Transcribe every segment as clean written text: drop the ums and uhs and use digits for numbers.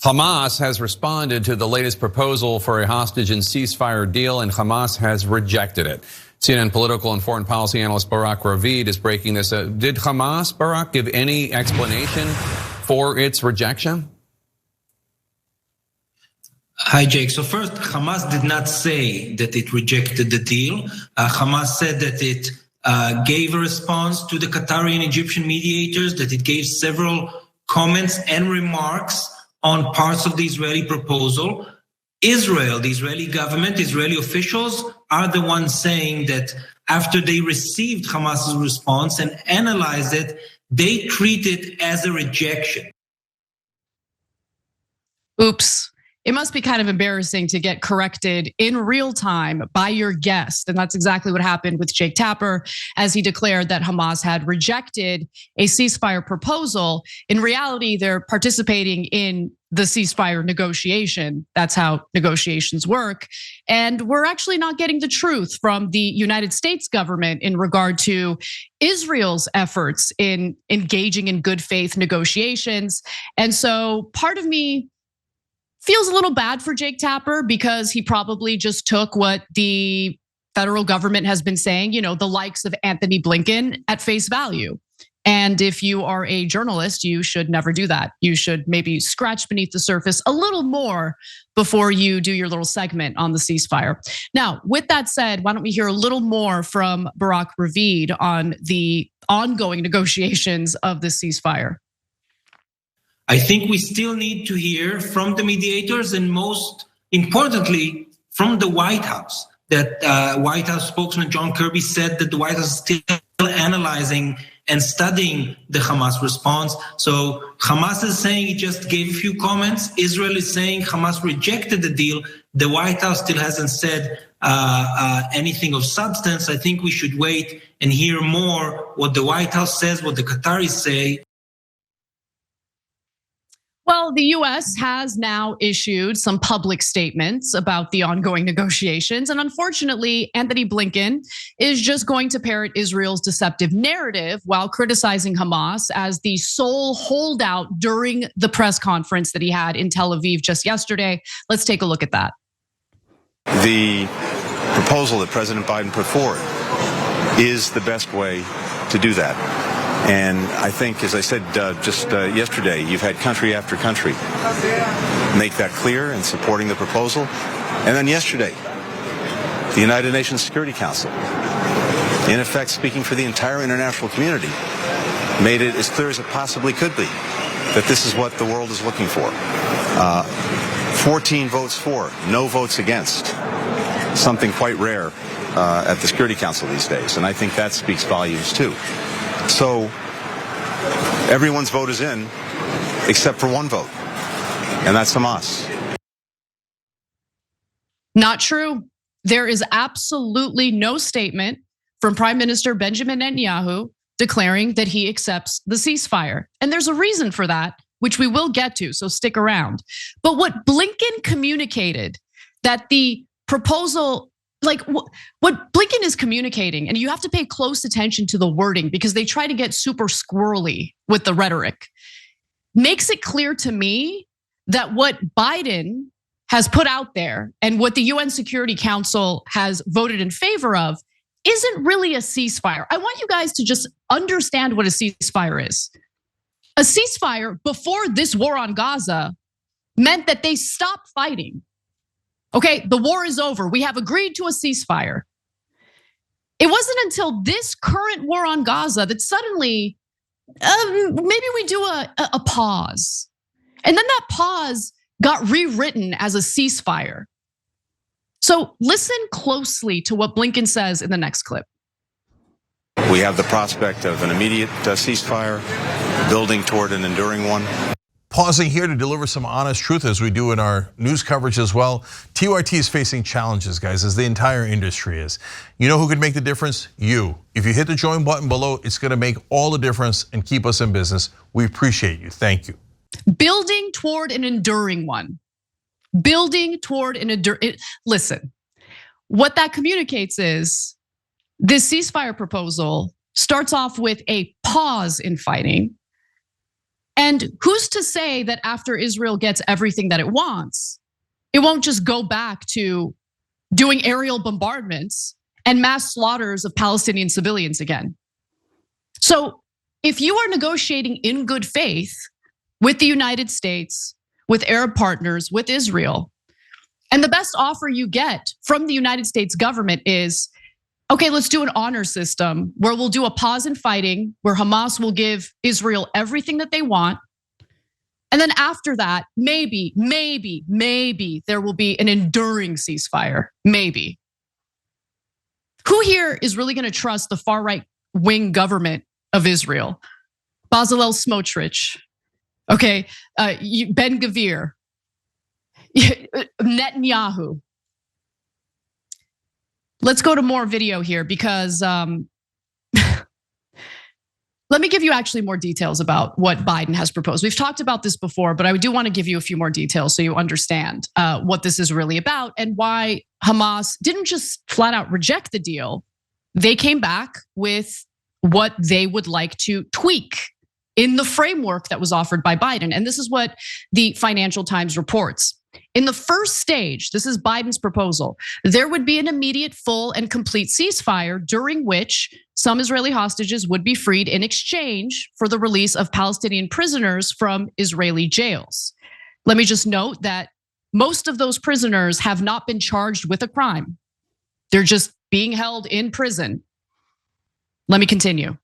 Hamas has responded to the latest proposal for a hostage and ceasefire deal, and Hamas has rejected it. CNN political and foreign policy analyst Barak Ravid is breaking this. Did Hamas, Barak, give any explanation for its rejection? Hi, Jake. So first, Hamas did not say that it rejected the deal. Hamas said that it gave a response to the Qatari and Egyptian mediators, that it gave several comments and remarks on parts of the Israeli proposal. Israel, the Israeli government, Israeli officials are the ones saying that after they received Hamas's response and analyzed it, they treat it as a rejection. Oops. It must be kind of embarrassing to get corrected in real time by your guest. And that's exactly what happened with Jake Tapper as he declared that Hamas had rejected a ceasefire proposal. In reality, they're participating in the ceasefire negotiation. That's how negotiations work. And we're actually not getting the truth from the United States government in regard to Israel's efforts in engaging in good faith negotiations. And so part of me feels a little bad for Jake Tapper because he probably just took what the federal government has been saying, the likes of Antony Blinken at face value. And if you are a journalist, you should never do that. You should maybe scratch beneath the surface a little more before you do your little segment on the ceasefire. Now, with that said, why don't we hear a little more from Barak Ravid on the ongoing negotiations of the ceasefire? I think we still need to hear from the mediators and most importantly, from the White House. That White House spokesman John Kirby said that the White House is still analyzing and studying the Hamas response. So Hamas is saying it just gave a few comments. Israel is saying Hamas rejected the deal. The White House still hasn't said anything of substance. I think we should wait and hear more what the White House says, what the Qataris say. Well, the US has now issued some public statements about the ongoing negotiations. And unfortunately, Antony Blinken is just going to parrot Israel's deceptive narrative while criticizing Hamas as the sole holdout during the press conference that he had in Tel Aviv just yesterday. Let's take a look at that. The proposal that President Biden put forward is the best way to do that. And I think, as I said just yesterday, you've had country after country make that clear in supporting the proposal. And then yesterday, the United Nations Security Council, in effect speaking for the entire international community, made it as clear as it possibly could be that this is what the world is looking for. 14 votes for, no votes against, something quite rare at the Security Council these days. And I think that speaks volumes too. So everyone's vote is in except for one vote, and that's Hamas. Not true. There is absolutely no statement from Prime Minister Benjamin Netanyahu declaring that he accepts the ceasefire. And there's a reason for that, which we will get to, so stick around. But what Blinken communicated, that the proposal, like what Blinken is communicating, and you have to pay close attention to the wording because they try to get super squirrely with the rhetoric, makes it clear to me that what Biden has put out there and what the UN Security Council has voted in favor of isn't really a ceasefire. I want you guys to just understand what a ceasefire is. A ceasefire before this war on Gaza meant that they stopped fighting. Okay, the war is over. We have agreed to a ceasefire. It wasn't until this current war on Gaza that suddenly, maybe we do a pause. And then that pause got rewritten as a ceasefire. So listen closely to what Blinken says in the next clip. We have the prospect of an immediate ceasefire, building toward an enduring one. Pausing here to deliver some honest truth as we do in our news coverage as well. TYT is facing challenges, guys, as the entire industry is. You know who could make the difference? You. If you hit the join button below, it's gonna make all the difference and keep us in business. We appreciate you, thank you. Building toward an enduring one. Building toward an enduring, listen, what that communicates is this ceasefire proposal starts off with a pause in fighting. And who's to say that after Israel gets everything that it wants, it won't just go back to doing aerial bombardments and mass slaughters of Palestinian civilians again? So if you are negotiating in good faith with the United States, with Arab partners, with Israel, and the best offer you get from the United States government is, okay, let's do an honor system where we'll do a pause in fighting, where Hamas will give Israel everything that they want. And then after that, maybe there will be an enduring ceasefire, maybe. Who here is really gonna trust the far right wing government of Israel? Bezalel Smotrich, okay, Ben Gvir, Netanyahu. Let's go to more video here because let me give you actually more details about what Biden has proposed. We've talked about this before, but I do want to give you a few more details so you understand what this is really about and why Hamas didn't just flat out reject the deal. They came back with what they would like to tweak in the framework that was offered by Biden. And this is what the Financial Times reports. In the first stage, this is Biden's proposal, there would be an immediate, full, and complete ceasefire during which some Israeli hostages would be freed in exchange for the release of Palestinian prisoners from Israeli jails. Let me just note that most of those prisoners have not been charged with a crime. They're just being held in prison. Let me continue.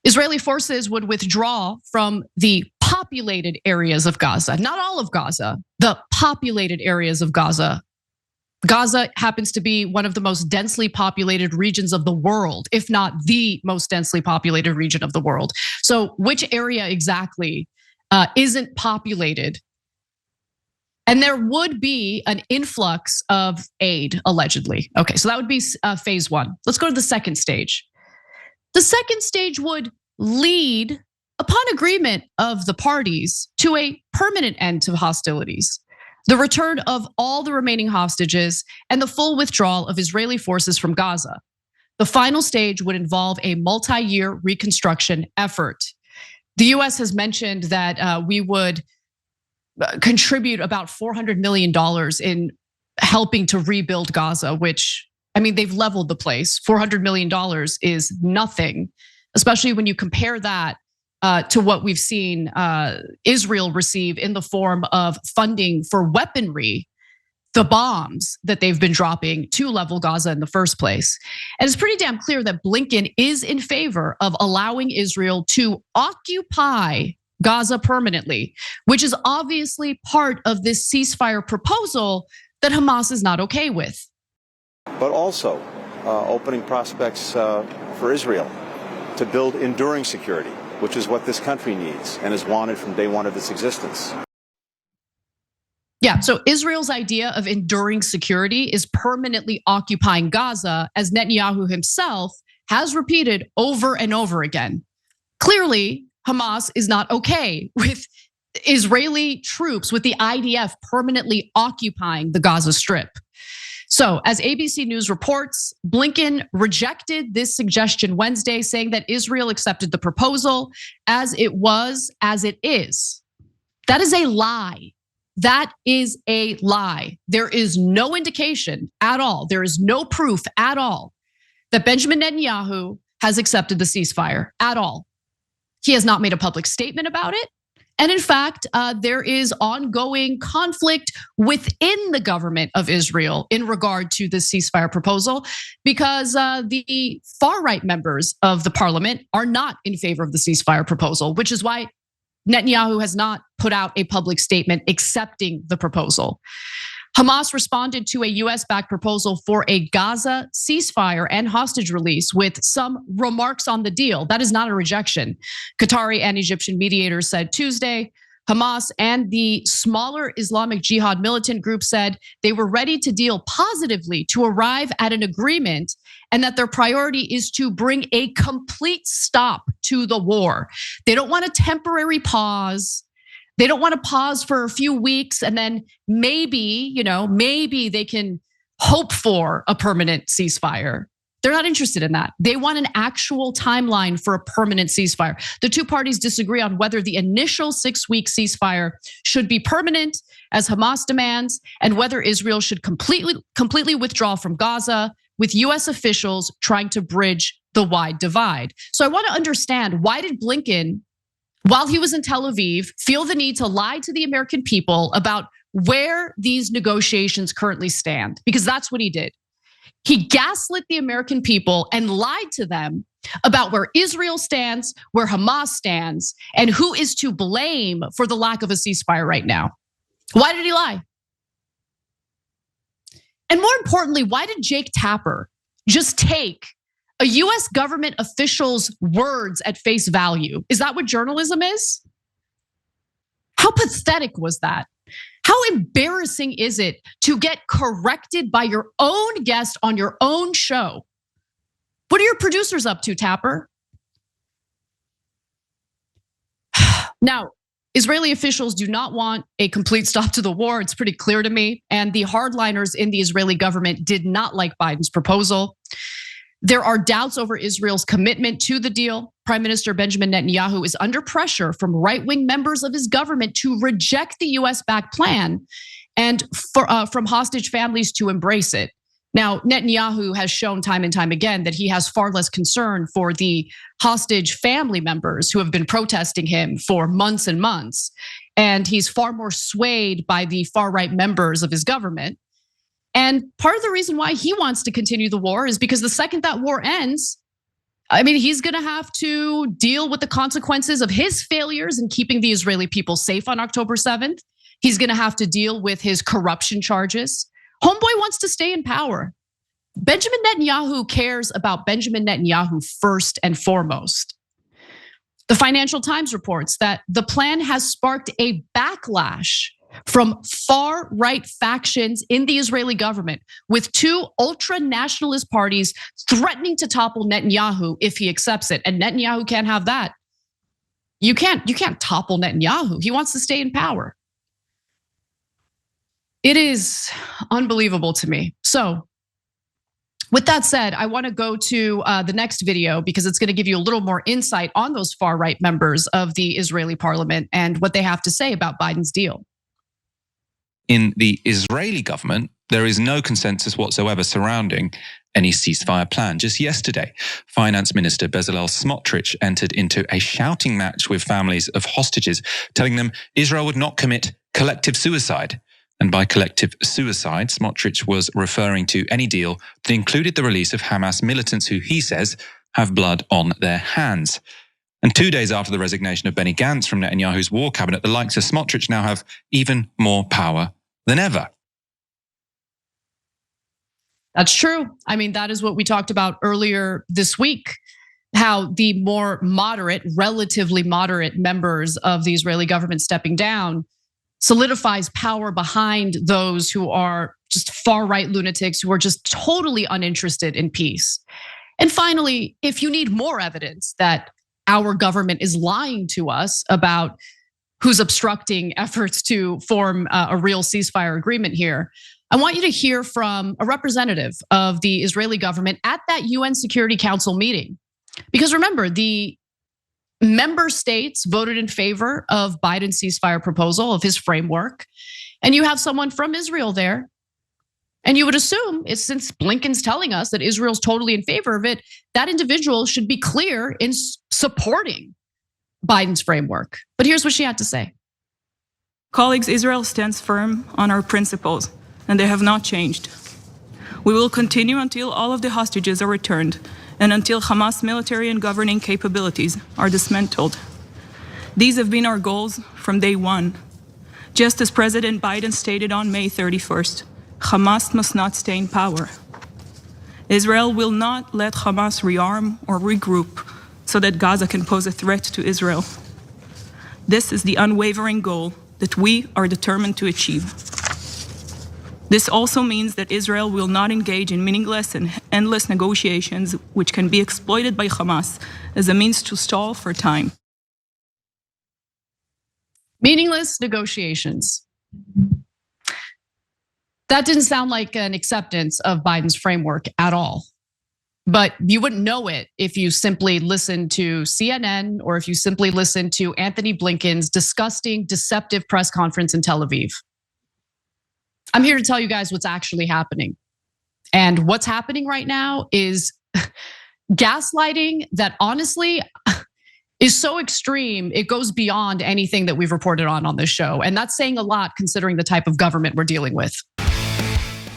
Israeli forces would withdraw from the populated areas of Gaza, not all of Gaza, the populated areas of Gaza. Gaza happens to be one of the most densely populated regions of the world, if not the most densely populated region of the world. So which area exactly isn't populated? And there would be an influx of aid, allegedly. Okay, so that would be phase one. Let's go to the second stage. The second stage would lead, upon agreement of the parties, to a permanent end to hostilities, the return of all the remaining hostages, and the full withdrawal of Israeli forces from Gaza. The final stage would involve a multi-year reconstruction effort. The US has mentioned that we would contribute about $400 million in helping to rebuild Gaza, which, I mean, they've leveled the place. $400 million is nothing, especially when you compare that to what we've seen Israel receive in the form of funding for weaponry, the bombs that they've been dropping to level Gaza in the first place. And it's pretty damn clear that Blinken is in favor of allowing Israel to occupy Gaza permanently, which is obviously part of this ceasefire proposal that Hamas is not okay with. But also opening prospects for Israel to build enduring security, which is what this country needs and has wanted from day one of its existence. Yeah, so Israel's idea of enduring security is permanently occupying Gaza, as Netanyahu himself has repeated over and over again. Clearly, Hamas is not okay with Israeli troops, with the IDF permanently occupying the Gaza Strip. So, as ABC News reports, Blinken rejected this suggestion Wednesday, saying that Israel accepted the proposal as it was, as it is. That is a lie. That is a lie. There is no indication at all, there is no proof at all that Benjamin Netanyahu has accepted the ceasefire at all. He has not made a public statement about it. And in fact, there is ongoing conflict within the government of Israel in regard to the ceasefire proposal, because the far right members of the parliament are not in favor of the ceasefire proposal, which is why Netanyahu has not put out a public statement accepting the proposal. Hamas responded to a US-backed proposal for a Gaza ceasefire and hostage release with some remarks on the deal. That is not a rejection. Qatari and Egyptian mediators said Tuesday. Hamas and the smaller Islamic Jihad militant group said they were ready to deal positively to arrive at an agreement, and that their priority is to bring a complete stop to the war. They don't want a temporary pause. They don't want to pause for a few weeks and then maybe they can hope for a permanent ceasefire. They're not interested in that. They want an actual timeline for a permanent ceasefire. The two parties disagree on whether the initial 6-week ceasefire should be permanent, as Hamas demands, and whether Israel should completely withdraw from Gaza, with US officials trying to bridge the wide divide. So I want to understand, why did Blinken, while he was in Tel Aviv, feel the need to lie to the American people about where these negotiations currently stand? Because that's what he did. He gaslit the American people and lied to them about where Israel stands, where Hamas stands, and who is to blame for the lack of a ceasefire right now. Why did he lie? And more importantly, why did Jake Tapper just take a US government official's words at face value? Is that what journalism is? How pathetic was that? How embarrassing is it to get corrected by your own guest on your own show? What are your producers up to, Tapper? Now, Israeli officials do not want a complete stop to the war. It's pretty clear to me. And the hardliners in the Israeli government did not like Biden's proposal. There are doubts over Israel's commitment to the deal. Prime Minister Benjamin Netanyahu is under pressure from right-wing members of his government to reject the US-backed plan and from hostage families to embrace it. Now, Netanyahu has shown time and time again that he has far less concern for the hostage family members who have been protesting him for months and months. And he's far more swayed by the far-right members of his government. And part of the reason why he wants to continue the war is because the second that war ends, I mean, he's gonna have to deal with the consequences of his failures in keeping the Israeli people safe on October 7th. He's gonna have to deal with his corruption charges. Homeboy wants to stay in power. Benjamin Netanyahu cares about Benjamin Netanyahu first and foremost. The Financial Times reports that the plan has sparked a backlash from far-right factions in the Israeli government, with two ultra-nationalist parties threatening to topple Netanyahu if he accepts it. And Netanyahu can't have that. You can't topple Netanyahu. He wants to stay in power. It is unbelievable to me. So with that said, I want to go to the next video because it's going to give you a little more insight on those far-right members of the Israeli parliament and what they have to say about Biden's deal. In the Israeli government, there is no consensus whatsoever surrounding any ceasefire plan. Just yesterday, Finance Minister Bezalel Smotrich entered into a shouting match with families of hostages, telling them Israel would not commit collective suicide. And by collective suicide, Smotrich was referring to any deal that included the release of Hamas militants who, he says, have blood on their hands. And 2 days after the resignation of Benny Gantz from Netanyahu's war cabinet, the likes of Smotrich now have even more power than ever. That's true. I mean, that is what we talked about earlier this week, how the more moderate, relatively moderate members of the Israeli government stepping down solidifies power behind those who are just far-right lunatics who are just totally uninterested in peace. And finally, if you need more evidence that our government is lying to us about who's obstructing efforts to form a real ceasefire agreement here, I want you to hear from a representative of the Israeli government at that UN Security Council meeting. Because remember, the member states voted in favor of Biden's ceasefire proposal, of his framework. And you have someone from Israel there. And you would assume, since Blinken's telling us that Israel's totally in favor of it, that individual should be clear in supporting Biden's framework. But here's what she had to say. Colleagues, Israel stands firm on our principles, and they have not changed. We will continue until all of the hostages are returned and until Hamas military and governing capabilities are dismantled. These have been our goals from day one. Just as President Biden stated on May 31st, Hamas must not stay in power. Israel will not let Hamas rearm or regroup so that Gaza can pose a threat to Israel. This is the unwavering goal that we are determined to achieve. This also means that Israel will not engage in meaningless and endless negotiations which can be exploited by Hamas as a means to stall for time. Meaningless negotiations. That didn't sound like an acceptance of Biden's framework at all. But you wouldn't know it if you simply listened to CNN or if you simply listened to Antony Blinken's disgusting, deceptive press conference in Tel Aviv. I'm here to tell you guys what's actually happening. And what's happening right now is gaslighting that honestly is so extreme, it goes beyond anything that we've reported on this show. And that's saying a lot considering the type of government we're dealing with.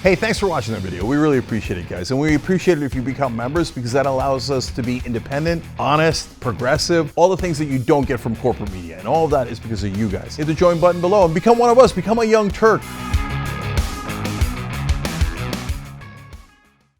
Hey, thanks for watching that video. We really appreciate it, guys. And we appreciate it if you become members because that allows us to be independent, honest, progressive, all the things that you don't get from corporate media. And all of that is because of you guys. Hit the join button below and become one of us. Become a young Turk.